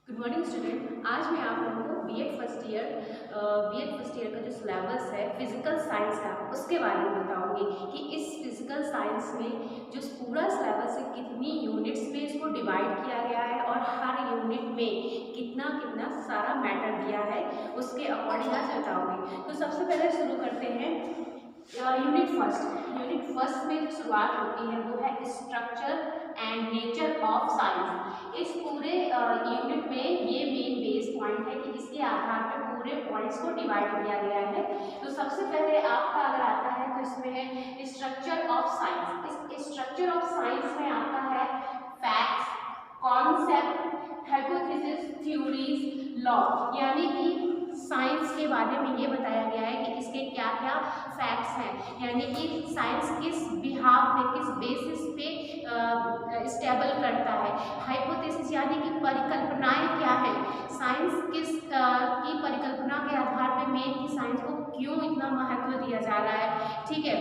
Good morning student. आज मैं आप लोगों को बीएड फर्स्ट ईयर का जो सिलेबस है फिजिकल साइंस का उसके बारे में बताऊंगी कि इस फिजिकल साइंस में जो पूरा सिलेबस है कितनी यूनिट्स में इसको डिवाइड किया गया है और हर यूनिट में कितना कितना सारा मैटर दिया है उसके अकॉर्डिंग आज बताऊंगी। तो सबसे पहले शुरू करते हैं यूनिट फर्स्ट में जो शुरुआत होती है वो है structure and nature of science. इस पूरे यूनिट में ये मेन बेस पॉइंट है कि इसके आधार पर पूरे पॉइंट्स को डिवाइड किया गया है। तो सबसे पहले आपका अगर आता है तो इसमें है स्ट्रक्चर ऑफ साइंस। इस स्ट्रक्चर ऑफ साइंस में आता है facts, concept, hypothesis, theories, law. यानी कि साइंस के बारे में ये बताया गया है कि इसके क्या क्या फैक्ट्स हैं, यानी कि साइंस किस बिहाफ पे किस बेसिस पे स्टेबल करता है। हाइपोथेसिस यानी कि परिकल्पनाएं क्या है, साइंस किस की परिकल्पना के आधार पे मेन की साइंस को क्यों इतना महत्व दिया जा रहा है। ठीक है,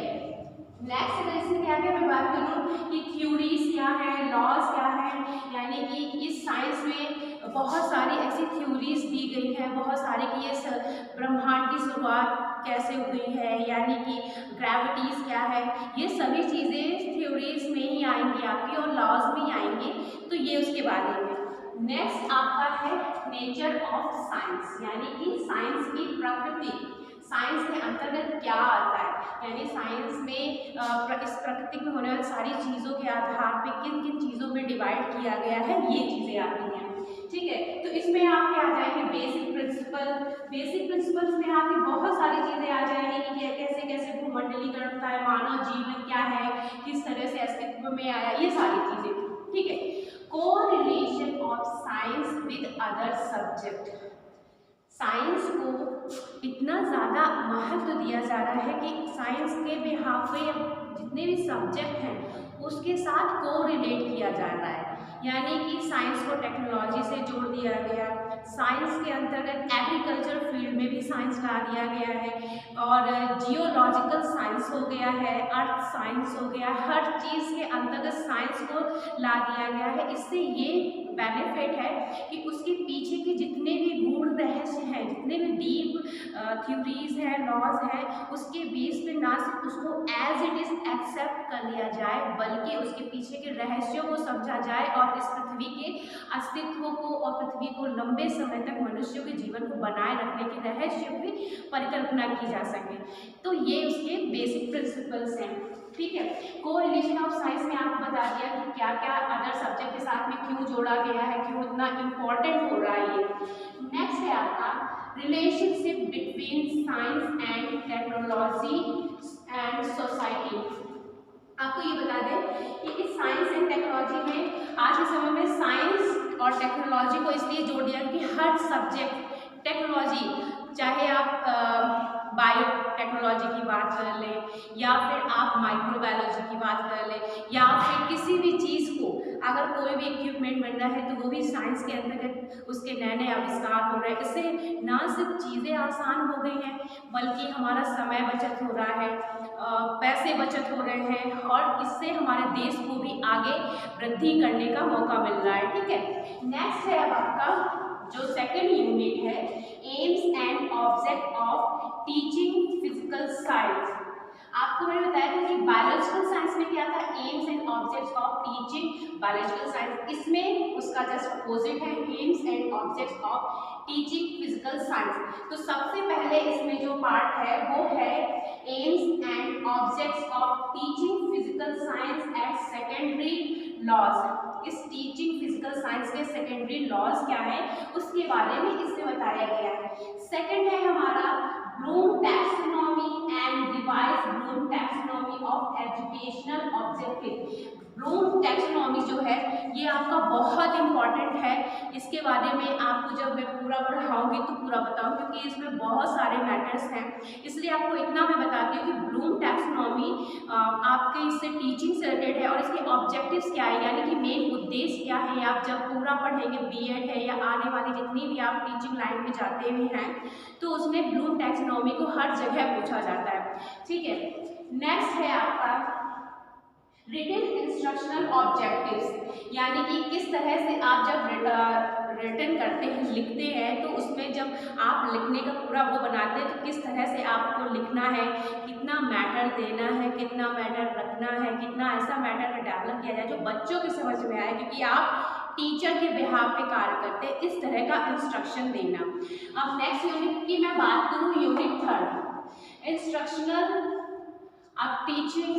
नेक्स्ट अगर इससे आगे मैं बात करूँ कि थ्योरीज क्या है, लॉज क्या है, यानी कि इस साइंस में बहुत सारी ऐसी थ्योरीज दी गई हैं, बहुत सारी कि ये ब्रह्मांड की शुरुआत कैसे हुई है, यानी कि ग्रेविटीज क्या है, ये सभी चीज़ें थ्योरीज में ही आएंगी आपकी और लॉज में ही आएंगी। तो ये उसके बारे में। नेक्स्ट आपका है नेचर ऑफ साइंस, यानी कि साइंस की प्रकृति। साइंस के अंतर्गत क्या आता है, यानी साइंस में इस प्रकृति में होने वाली सारी चीज़ों के आधार पे किन किन चीज़ों में डिवाइड किया गया है, ये चीज़ें आती हैं। ठीक है, तो इसमें आपके आ जाएंगे बेसिक प्रिंसिपल। बेसिक प्रिंसिपल्स में आपकी बहुत सारी चीज़ें आ जाएंगी कि कैसे कैसे भूमंडलीकरण होता है, मानव जीवन क्या है, किस तरह से अस्तित्व में आया, ये सारी चीज़ें। ठीक है, correlation of science with other subject. Science को इतना ज़्यादा महत्व दिया जा रहा है कि साइंस के बिहाफ पे जितने भी सब्जेक्ट हैं उसके साथ को रिलेट किया जा रहा है, यानी कि साइंस को टेक्नोलॉजी से जोड़ दिया गया। साइंस के अंतर्गत एग्रीकल्चर फील्ड में भी साइंस ला दिया गया है और जियोलॉजिकल साइंस हो गया है, अर्थ साइंस हो गया, हर चीज़ के अंतर्गत साइंस को ला दिया गया है। इससे ये बेनिफिट है कि उसके पीछे के जितने भी गूढ़ रहस्य हैं, जितने भी डीप थ्योरीज हैं, लॉज हैं, उसके बेस पे ना सिर्फ उसको एज इट इज एक्सेप्ट कर लिया जाए बल्कि उसके पीछे के रहस्यों को समझा जाए और इस पृथ्वी के अस्तित्व को और पृथ्वी को लंबे समय तक मनुष्यों के जीवन को बनाए रखने के रहस्यों की परिकल्पना की जा सके। तो ये उसके बेसिक प्रिंसिपल्स हैं। ठीक है, कोरिलेशन ऑफ साइंस में आपको बता दिया कि क्या क्या अदर सब्जेक्ट के साथ में क्यों जोड़ा गया है, क्यों इतना इम्पोर्टेंट हो रहा है ये। नेक्स्ट है आपका relationship between science and technology and society. आपको ये बता दें कि इस साइंस एंड टेक्नोलॉजी में आज के समय में साइंस और टेक्नोलॉजी को इसलिए जोड़ दिया कि हर सब्जेक्ट टेक्नोलॉजी, चाहे आप बायो टेक्नोलॉजी की बात कर लें या फिर आप माइक्रोबायोलॉजी की बात कर लें या फिर किसी भी चीज़ को अगर कोई भी इक्विपमेंट बन रहा है तो वो भी साइंस के अंतर्गत उसके नए नए आविष्कार हो रहे हैं। इससे ना सिर्फ चीज़ें आसान हो गई हैं बल्कि हमारा समय बचत हो रहा है, पैसे बचत हो रहे हैं और इससे हमारे देश को भी आगे वृद्धि करने का मौका मिल रहा है। ठीक है, नेक्स्ट है अब आपका जो सेकंड यूनिट है aims and object of teaching physical science. आपको मैंने बताया था कि बायोलॉजिकल साइंस में क्या था, aims and objects of teaching biological science. इसमें उसका जस्ट अपोजिट है aims and objects of teaching physical science. तो सबसे पहले इसमें जो पार्ट है वो है aims and objects of teaching physical science at secondary laws. इस टीचिंग फिजिकल साइंस के सेकेंडरी लॉज क्या है उसके बारे में इसमें बताया गया है। सेकंड है हमारा Bloom taxonomy and revised Bloom taxonomy of educational objective. Bloom taxonomy जो है ये आपका बहुत इंपॉर्टेंट है। इसके बारे में आपको जब मैं पूरा पढ़ाऊंगी तो पूरा बताऊँ क्योंकि इसमें बहुत सारे मैटर्स हैं, इसलिए आपको इतना मैं बताती हूँ कि ब्लूम टैक्सोनॉमी आपके इससे टीचिंग से रिलेटेड है और इसके ऑब्जेक्टिव्स क्या है, यानी कि मेन उद्देश्य क्या है। आप जब पूरा पढ़ेंगे बीएड है या आने वाली जितनी भी आप टीचिंग लाइन में जाते हुए हैं तो उसमें ब्लूम टैक्सोनॉमी को हर जगह पूछा जाता है। ठीक है, नेक्स्ट है आपका रिटन इंस्ट्रक्शनल ऑब्जेक्टिव्स, यानी कि किस तरह से आप जब रिटन करते हैं, लिखते हैं, तो उसमें जब आप लिखने का पूरा वो बनाते हैं तो किस तरह से आपको लिखना है, कितना मैटर देना है, कितना मैटर रखना है, कितना ऐसा मैटर डेवलप किया जाए जो बच्चों की समझ में आए, क्योंकि आप टीचर के बिहाफ पे कार्य करते हैं, इस तरह का इंस्ट्रक्शन देना। अब नेक्स्ट यूनिट की मैं बात करूँ, यूनिट 3 इंस्ट्रक्शनल अब टीचिंग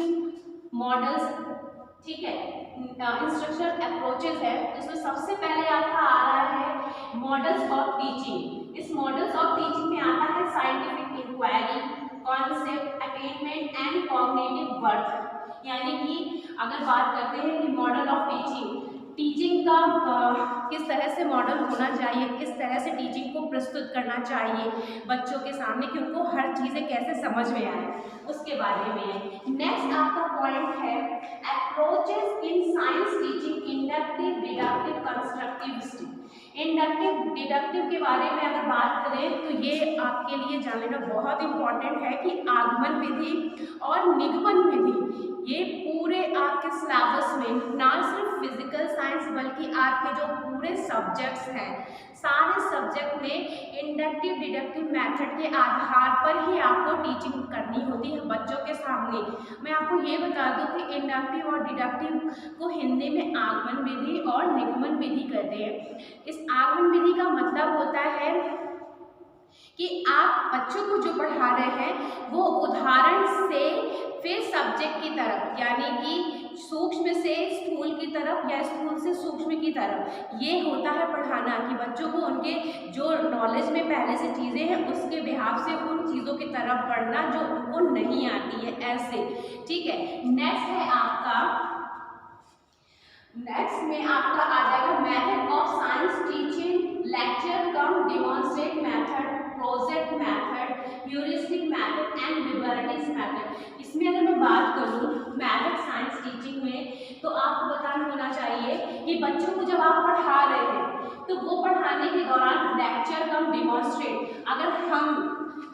मॉडल्स, ठीक है, इंस्ट्रक्शनल अप्रोचेस है। तो इसमें सबसे पहले आपका आ रहा है मॉडल्स ऑफ टीचिंग। इस मॉडल्स ऑफ टीचिंग में आता है scientific inquiry, concept, attainment and cognitive worth. यानी कि अगर बात करते हैं कि मॉडल ऑफ टीचिंग का किस तरह से मॉडल होना चाहिए, किस तरह से टीचिंग को प्रस्तुत करना चाहिए बच्चों के सामने कि उनको हर चीज़ें कैसे समझ में आए, उसके बारे में। नेक्स्ट आपका पॉइंट है approaches in science teaching, inductive, deductive, constructivist. Inductive deductive के बारे में अगर बात करें तो ये आपके लिए जान लेना बहुत इंपॉर्टेंट है कि आगमन विधि और निगमन विधि ये पूरे आपके सिलेबस में ना सिर्फ फिजिकल साइंस बल्कि आपके जो पूरे सब्जेक्ट्स हैं सारे सब्जेक्ट में इंडक्टिव डिडक्टिव मेथड के आधार पर ही आपको टीचिंग करनी होती है बच्चों के सामने। मैं आपको ये बता दूं कि इंडक्टिव और डिडक्टिव को हिंदी में आगमन विधि और निगमन विधि कहते हैं। इस आगमन विधि का मतलब होता है कि आप बच्चों को जो पढ़ा रहे हैं वो उदाहरण से फिर सब्जेक्ट की तरफ, यानी कि सूक्ष्म से स्थूल की तरफ या स्थूल से सूक्ष्म की तरफ, ये होता है पढ़ाना कि बच्चों को उनके जो नॉलेज में पहले से चीज़ें हैं उसके बिहाफ से उन चीज़ों की तरफ बढ़ना जो उनको नहीं आती है, ऐसे, ठीक है। नेक्स्ट में आपका आ जाएगा method of science teaching, lecture come demonstrate method, project method, heuristic method and liberties method. इसमें अगर मैं बात करूं मेथड साइंस टीचिंग में तो आपको बताना होना चाहिए कि बच्चों को जब आप पढ़ा रहे हैं तो वो पढ़ाने के दौरान लेक्चर कम डेमोन्स्ट्रेट, अगर हम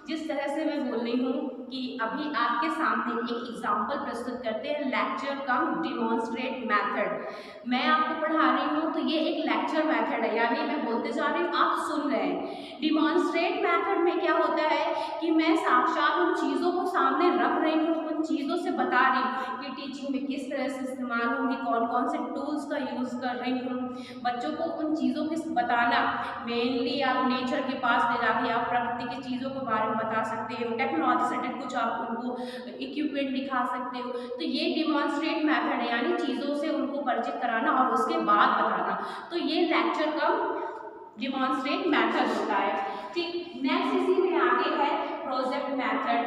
जिस तरह से मैं बोल रही हूँ कि अभी आपके सामने एक एग्जाम्पल प्रस्तुत करते हैं लेक्चर कम डेमोन्स्ट्रेट मेथड, मैं आपको पढ़ा रही हूँ तो ये एक लेक्चर मेथड है, यानी मैं बोलते जा रही हूँ आप सुन रहे हैं। डेमोन्स्ट्रेट मेथड में क्या होता है कि मैं साक्षात उन चीज़ों को सामने रख रही हूँ, उन चीज़ों से बता रही हूँ कि टीचिंग में किस तरह से इस्तेमाल होंगी, कौन कौन से टूल्स का यूज़ कर रही हूँ। बच्चों को उन चीज़ों के बताना, मेनली आप नेचर के पास ले जाके आप प्रकृति की चीज़ों के बारे में बता सकते हो, टेक्नोलॉजी से कुछ आप उनको इक्विपमेंट दिखा सकते हो, तो ये डेमोन्स्ट्रेट मेथड है, यानी चीज़ों से उनको परिचित कराना और उसके बाद बताना, तो ये लेक्चर कम डेमोन्स्ट्रेट मेथड होता है, ठीक। नेक्स्ट इसी में आगे है प्रोजेक्ट मेथड।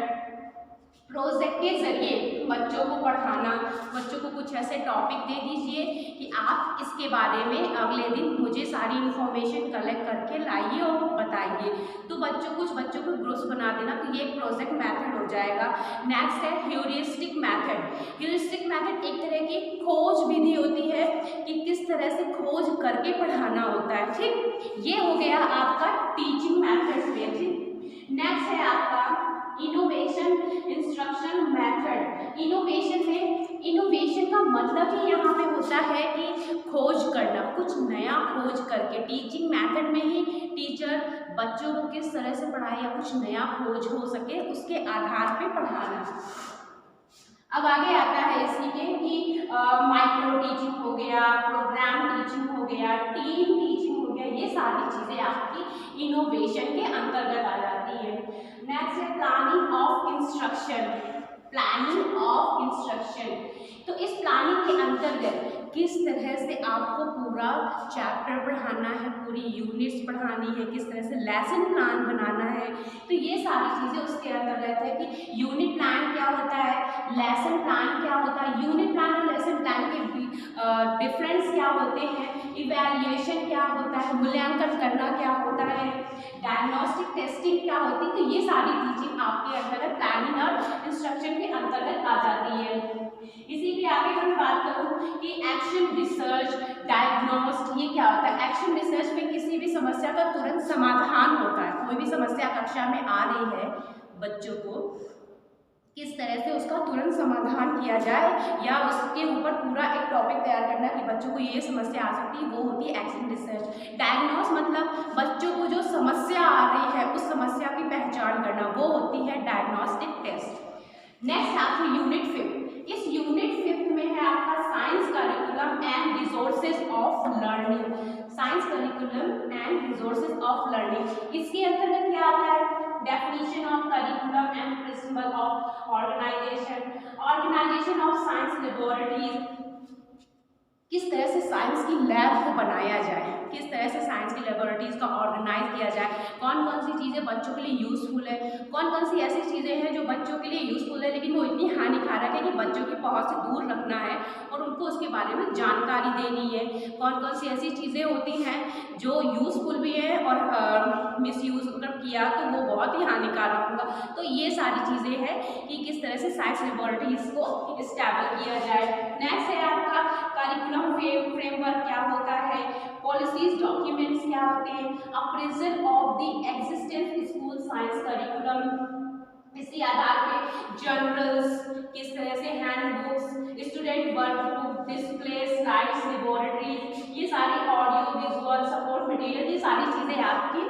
प्रोजेक्ट के जरिए बच्चों को पढ़ाना, बच्चों को कुछ ऐसे टॉपिक दे दीजिए कि आप इसके बारे में अगले दिन मुझे सारी इन्फॉर्मेशन कलेक्ट करके लाइए और बताइए, तो बच्चों को ग्रुप्स बना देना, तो ये एक प्रोजेक्ट मेथड हो जाएगा। नेक्स्ट है ह्यूरिस्टिक मेथड। ह्यूरिस्टिक मेथड एक तरह की खोज विधि होती है कि किस तरह से खोज करके पढ़ाना होता है, ठीक। ये हो गया आपका टीचिंग मेथड्स में, ठीक। नेक्स्ट है आपका इनोवेशन इंस्ट्रक्शन मेथड। इनोवेशन का मतलब ही यहाँ पे होता है कि खोज करना, कुछ नया खोज करके टीचिंग मेथड में ही टीचर बच्चों को किस तरह से पढ़ाए या कुछ नया खोज हो सके उसके आधार पे पढ़ाना। अब आगे आता है इसी के कि माइक्रो टीचिंग हो गया, प्रोग्राम टीचिंग हो गया, टीम टीचिंग हो गया, ये सारी चीज़ें आपकी इनोवेशन के अंतर्गत आ जाती है। नेक्स्ट है planning of instruction. Planning of instruction, तो इस प्लानिंग के अंतर्गत किस तरह से आपको पूरा चैप्टर पढ़ाना है, पूरी यूनिट्स पढ़ानी है, किस तरह से लेसन प्लान बनाना है, तो ये सारी चीज़ें उसके अंतर्गत है कि यूनिट प्लान क्या होता है, लेसन प्लान क्या होता है, यूनिट प्लान और लेसन प्लान के डिफरेंस क्या होते हैं, इवैल्यूएशन क्या होता है, मूल्यांकन करना क्या होता है, डायग्नोस्टिक टेस्टिंग क्या होती है, तो ये सारी टीचिंग आपके अंतर्गत प्लानिंग और इंस्ट्रक्शन के अंतर्गत आ जाती है। इसी के आगे मैं बात करूँ कि एक्शन रिसर्च डायग्नोस्ट, ये क्या होता है। एक्शन रिसर्च में किसी भी समस्या का तुरंत समाधान होता है, कोई भी समस्या कक्षा में आ रही है बच्चों को किस तरह से उसका तुरंत समाधान किया जाए या उसके ऊपर पूरा एक टॉपिक तैयार करना कि बच्चों को ये समस्या आ सकती है, वो होती है एक्शन रिसर्च। डायग्नोस मतलब बच्चों को जो समस्या आ रही है उस समस्या की पहचान करना, वो होती है डायग्नोस्टिक टेस्ट। नेक्स्ट आपकी यूनिट 5। इस यूनिट 5 में है आपका science curriculum and resources of learning. Science curriculum and resources of learning, इसके अंतर्गत क्या आता है? Definition of curriculum and principle of organisation, organisation of science laboratories, किस तरह से साइंस की लैब को बनाया जाए, किस तरह से साइंस की लेबोरेटरीज का ऑर्गेनाइज किया जाए, कौन कौन सी चीज़ें बच्चों के लिए यूजफुल है, कौन कौन सी ऐसी चीज़ें हैं जो बच्चों के लिए यूजफुल है लेकिन वो इतनी हानिकारक है कि बच्चों की पहुंच से दूर रखना है और उनको उसके बारे में जानकारी देनी है, कौन कौन सी ऐसी चीज़ें होती हैं जो यूजफुल भी है और मिसयूज अगर किया तो वो बहुत ही हानिकारक होगा। तो ये सारी चीज़ें हैं कि किस तरह से साइंस लेबोरेटरीज को इस्टेब्लिश किया जाए। नेक्स्ट है आपका करिकुलम फ्रेमवर्क क्या होता है, पॉलिसीज डॉक्यूमेंट्स क्या होते हैं, appraisal of the existence school science curriculum, इसी आधार पे जर्नल्स, किस तरह से handbooks, student workbook, display slides, laboratories, ये सारी ऑडियो विजुअल सपोर्ट मटेरियल, ये सारी चीजें आपकी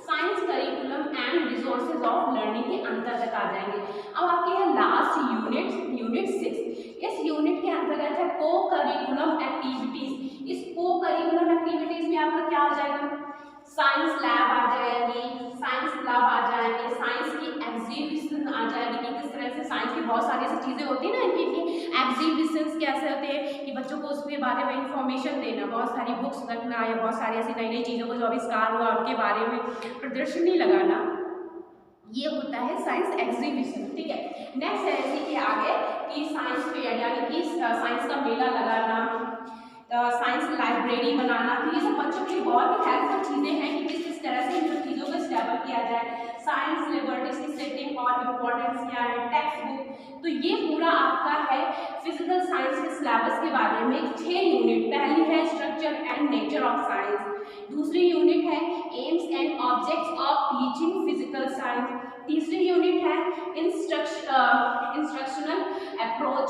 science curriculum and resources of learning के अंतर्गत आ जाएंगे। अब आपके है लास्ट यूनिट, यूनिट 6। इस यूनिट के अंतर्गत है को करिकुलम एक्टिविटीज। इस को करिकुलम एक्टिविटीज में आपका क्या आ जाएगा? साइंस लैब आ जाएगी, साइंस क्लब आ जाएंगे, साइंस की एग्जीबिशन आ जाएगी कि किस तरह से साइंस की बहुत सारी ऐसी चीज़ें होती है ना कि एग्जीबिशंस कैसे होते हैं कि बच्चों को उसके बारे में इंफॉर्मेशन देना, बहुत सारी बुक्स रखना या बहुत सारी ऐसी नई नई चीज़ों को जो आविष्कार हुआ उनके बारे में प्रदर्शनी लगाना, ये होता है साइंस एग्जीबिशन। ठीक है, नेक्स्ट है इसी के आगे कि साइंस फेयर यानी कि साइंस का मेला लगाना, साइंस लाइब्रेरी बनाना, तो ये सब बच्चों के लिए बहुत ही हेल्पफुल चीज़ें हैं कि किस तरह से इन सब चीज़ों को स्टेबल किया जाए। साइंस लेबोरेटरीज की सेटिंग और इम्पोर्टेंस क्या है, टेक्स्ट बुक, तो ये पूरा आपका है फिजिकल साइंस के सिलेबस के बारे में 6 यूनिट। पहली है structure and nature of science, दूसरी यूनिट है aims and objects of teaching physical science, तीसरी यूनिट है इंस्ट्रक्शनल अप्रोच,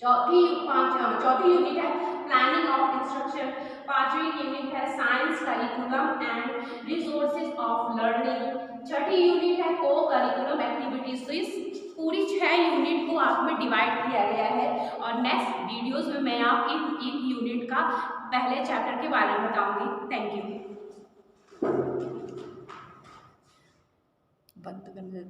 चौथी यूनिट है प्लानिंग ऑफ इंस्ट्रक्शन, पांचवी यूनिट है science curriculum and resources of learning, Chhathi unit है को करिकुलम एक्टिविटीज। तो इस पूरी 6 यूनिट को आप में डिवाइड किया गया है और नेक्स्ट वीडियोस में मैं आपकी एक यूनिट का पहले चैप्टर के बारे में बताऊंगी। Thank you. बंद करने